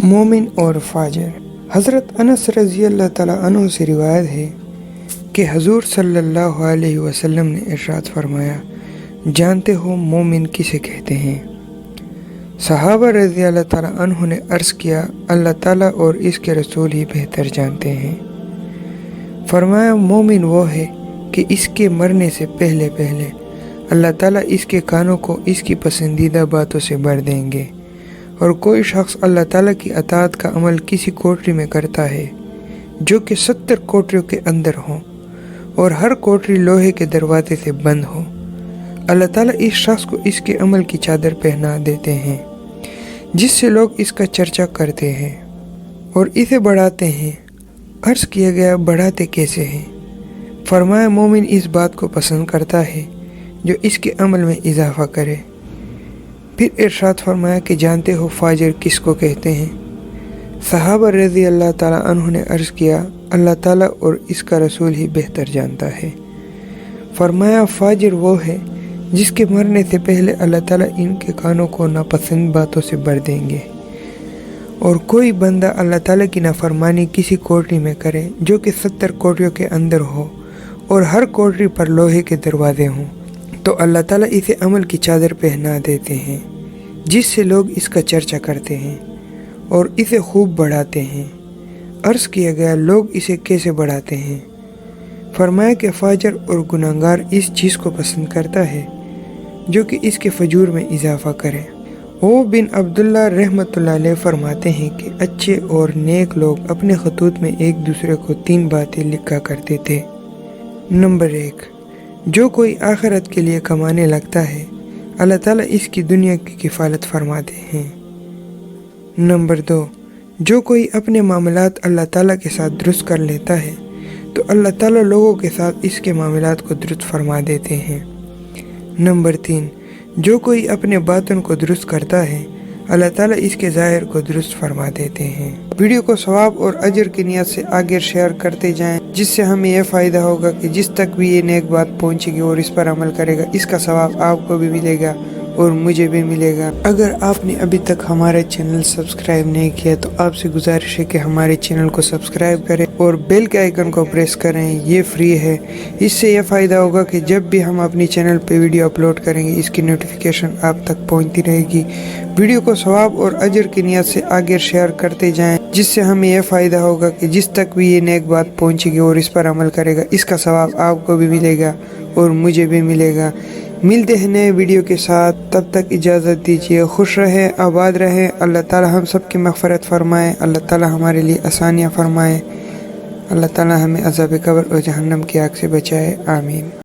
مومن اور فاجر۔ حضرت انس رضی اللہ تعالیٰ عنہ سے روایت ہے کہ حضور صلی اللہ علیہ وسلم نے ارشاد فرمایا، جانتے ہو مومن کسے کہتے ہیں؟ صحابہ رضی اللہ تعالیٰ عنہ نے عرض کیا، اللہ تعالیٰ اور اس کے رسول ہی بہتر جانتے ہیں۔ فرمایا، مومن وہ ہے کہ اس کے مرنے سے پہلے اللہ تعالیٰ اس کے کانوں کو اس کی پسندیدہ باتوں سے بھر دیں گے، اور کوئی شخص اللہ تعالیٰ کی اطاعت کا عمل کسی کوٹری میں کرتا ہے جو کہ 70 کوٹریوں کے اندر ہوں، اور ہر کوٹری لوہے کے دروازے سے بند ہو، اللہ تعالیٰ اس شخص کو اس کے عمل کی چادر پہنا دیتے ہیں، جس سے لوگ اس کا چرچا کرتے ہیں اور اسے بڑھاتے ہیں۔ عرض کیا گیا، بڑھاتے کیسے ہیں؟ فرمایا، مومن اس بات کو پسند کرتا ہے جو اس کے عمل میں اضافہ کرے۔ پھر ارشاد فرمایا کہ جانتے ہو فاجر کس کو کہتے ہیں؟ صحابہ رضی اللہ تعالیٰ عنہ نے عرض کیا، اللہ تعالیٰ اور اس کا رسول ہی بہتر جانتا ہے۔ فرمایا، فاجر وہ ہے جس کے مرنے سے پہلے اللہ تعالیٰ ان کے کانوں کو ناپسند باتوں سے بھر دیں گے، اور کوئی بندہ اللہ تعالیٰ کی نافرمانی کسی کوٹری میں کرے جو کہ 70 کوٹریوں کے اندر ہو، اور ہر کوٹری پر لوہے کے دروازے ہوں، تو اللہ تعالیٰ اسے عمل کی چادر پہنا دیتے ہیں، جس سے لوگ اس کا چرچا کرتے ہیں اور اسے خوب بڑھاتے ہیں۔ عرض کیا گیا، لوگ اسے کیسے بڑھاتے ہیں؟ فرمایا کہ فاجر اور گناہگار اس چیز کو پسند کرتا ہے جو کہ اس کے فجور میں اضافہ کرے۔ وہ بن عبداللہ رحمۃ اللہ علیہ فرماتے ہیں کہ اچھے اور نیک لوگ اپنے خطوط میں ایک دوسرے کو 3 باتیں لکھا کرتے تھے۔ نمبر 1، جو کوئی آخرت کے لیے کمانے لگتا ہے، اللہ تعالیٰ اس کی دنیا کی کفالت فرماتے ہیں۔ نمبر 2، جو کوئی اپنے معاملات اللہ تعالیٰ کے ساتھ درست کر لیتا ہے تو اللہ تعالیٰ لوگوں کے ساتھ اس کے معاملات کو درست فرما دیتے ہیں۔ نمبر 3، جو کوئی اپنے باطن کو درست کرتا ہے، اللہ تعالیٰ اس کے ظاہر کو درست فرما دیتے ہیں۔ ویڈیو کو ثواب اور اجر کی نیت سے آگے شیئر کرتے جائیں، جس سے ہمیں یہ فائدہ ہوگا کہ جس تک بھی یہ نیک بات پہنچے گی اور اس پر عمل کرے گا، اس کا ثواب آپ کو بھی ملے گا اور مجھے بھی ملے گا۔ اگر آپ نے ابھی تک ہمارے چینل سبسکرائب نہیں کیا تو آپ سے گزارش ہے کہ ہمارے چینل کو سبسکرائب کریں اور بیل کے آئیکن کو پریس کریں، یہ فری ہے۔ اس سے یہ فائدہ ہوگا کہ جب بھی ہم اپنی چینل پہ ویڈیو اپلوڈ کریں گے، اس کی نوٹیفیکیشن آپ تک پہنچتی رہے گی۔ ویڈیو کو ثواب اور اجر کی نیت سے آگے شیئر کرتے جائیں، جس سے ہمیں یہ فائدہ ہوگا کہ جس تک بھی یہ نیک بات پہنچے گی اور اس پر عمل کرے گا، اس کا ثواب آپ کو بھی ملے گا اور مجھے بھی ملے گا۔ ملتے ہیں نئے ویڈیو کے ساتھ، تب تک اجازت دیجیے۔ خوش رہیں، آباد رہیں۔ اللہ تعالی ہم سب کی مغفرت فرمائے، اللہ تعالی ہمارے لیے آسانیاں فرمائے، اللہ تعالی ہمیں عذاب قبر اور جہنم کی آگ سے بچائے، آمین۔